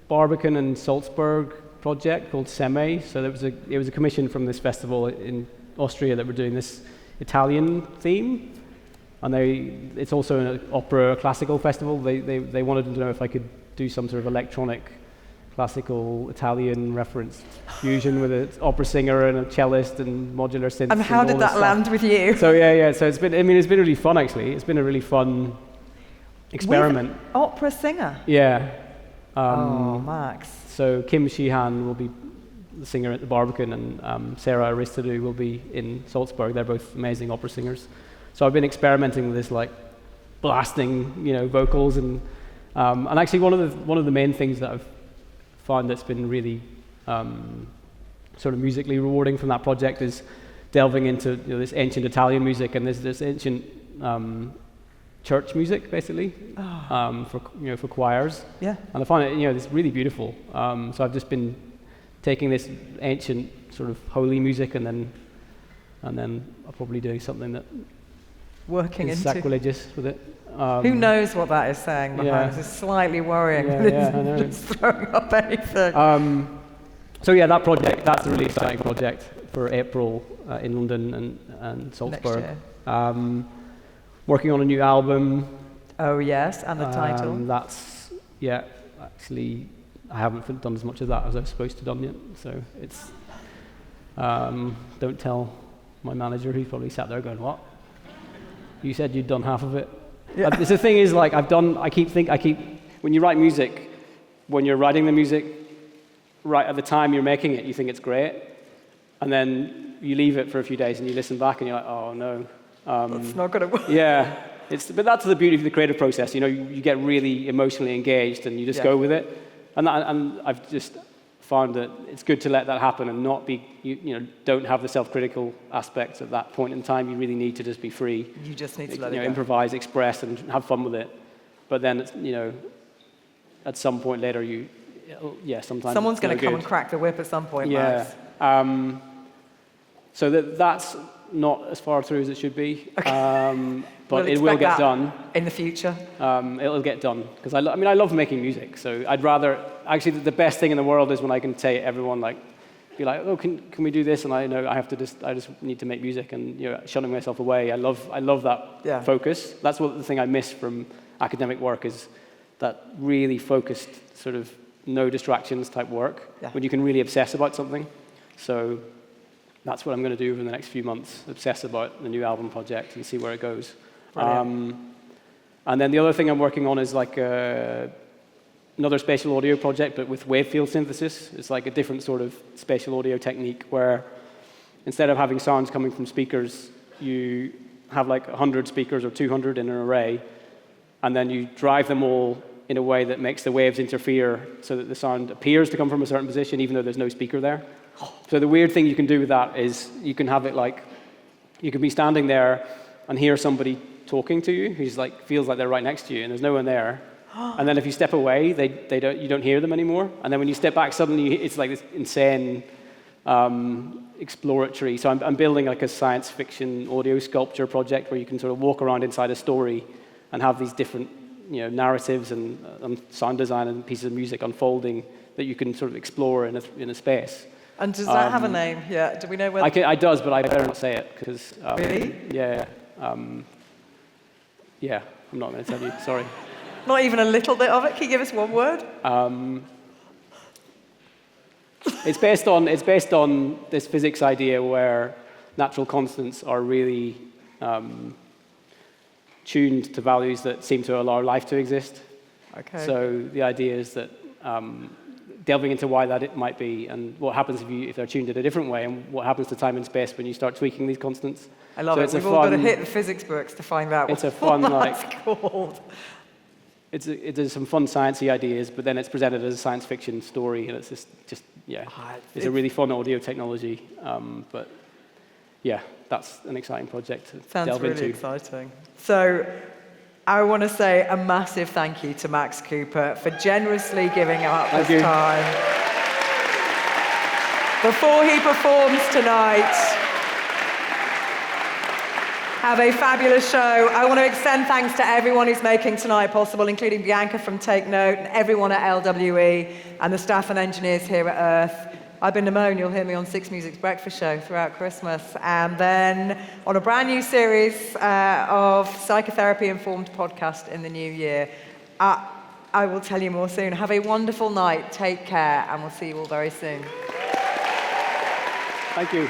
Barbican and Salzburg project called Seme. So it was a commission from this festival in Austria that were doing this Italian theme, and it's also an opera classical festival. They wanted to know if I could do some sort of electronic classical Italian reference fusion with an opera singer and a cellist and modular synths. And how did that land with you? So yeah. So it's been really fun actually. It's been a really fun experiment. With opera singer. Yeah. Max. So Kim Sheehan will be the singer at the Barbican, and Sarah Aristidou will be in Salzburg. They're both amazing opera singers. So I've been experimenting with this like blasting, vocals, and actually one of the main things that I've found that's been really sort of musically rewarding from that project is delving into this ancient Italian music and this ancient church music, basically, for choirs. Yeah. And I find it, it's really beautiful. So I've just been taking this ancient sort of holy music and then I'm probably doing something that is sacrilegious with it. Who knows what that is saying behind us? It's slightly worrying. I know. Just throwing up anything. So yeah, that's a really exciting project for April in London and Salzburg. Next year. Working on a new album. Oh yes, and the title. Actually, I haven't done as much of that as I was supposed to done yet. So it's don't tell my manager. He's probably sat there going, "What? You said you'd done half of it." Yeah. The thing is, like when you write music, when you're writing the music, right at the time you're making it, you think it's great, and then you leave it for a few days and you listen back and you're like, "Oh no." That's not going to work. Yeah, but that's the beauty of the creative process. You get really emotionally engaged and you just go with it. And I've just found that it's good to let that happen and not be, don't have the self-critical aspects at that point in time. You really need to just be free. You just need to let it go. Improvise, express, and have fun with it. But then, at some point later, sometimes someone's going to come and crack the whip at some point. Yeah. So that's not as far through as it should be, but it will get done in the future. It'll get done because I love making music. So I'd rather the best thing in the world is when I can say to everyone be like, oh, can we do this? And I know I just need to make music and shutting myself away. I love that focus. That's the thing I miss from academic work is that really focused sort of no distractions type work when you can really obsess about something. So that's what I'm going to do over the next few months, obsess about the new album project and see where it goes. And then the other thing I'm working on is another spatial audio project, but with wave field synthesis. It's like a different sort of spatial audio technique where instead of having sounds coming from speakers, you have 100 speakers or 200 in an array, and then you drive them all in a way that makes the waves interfere so that the sound appears to come from a certain position even though there's no speaker there. So the weird thing you can do with that is you can have it you can be standing there and hear somebody talking to you who's feels like they're right next to you and there's no one there. And then if you step away, you don't hear them anymore. And then when you step back, suddenly it's like this insane exploratory. So I'm building a science fiction audio sculpture project where you can sort of walk around inside a story and have these different narratives and sound design and pieces of music unfolding that you can sort of explore in a space. And does that have a name? Yeah. Do we know whether? It does, but I better not say it because. Really? Yeah. Yeah. I'm not going to tell you. Sorry. Not even a little bit of it. Can you give us one word? It's based on this physics idea where natural constants are really tuned to values that seem to allow life to exist. Okay. So the idea is that delving into why that it might be and what happens if they're tuned in a different way and what happens to time and space when you start tweaking these constants. I love it. We've all got to hit the physics books to find out what that's called. it does some fun sciencey ideas, but then it's presented as a science fiction story, and it's just it's a really fun audio technology. But yeah, that's an exciting project to delve into. Sounds really exciting. So I want to say a massive thank you to Max Cooper for generously giving up his time. Before he performs tonight, have a fabulous show. I want to extend thanks to everyone who's making tonight possible, including Bianca from Take Note, and everyone at LWE, and the staff and engineers here at EartH. I've been Nemone. You'll hear me on Six Music's breakfast show throughout Christmas, and then on a brand new series of psychotherapy-informed podcast in the new year. I will tell you more soon. Have a wonderful night. Take care, and we'll see you all very soon. Thank you.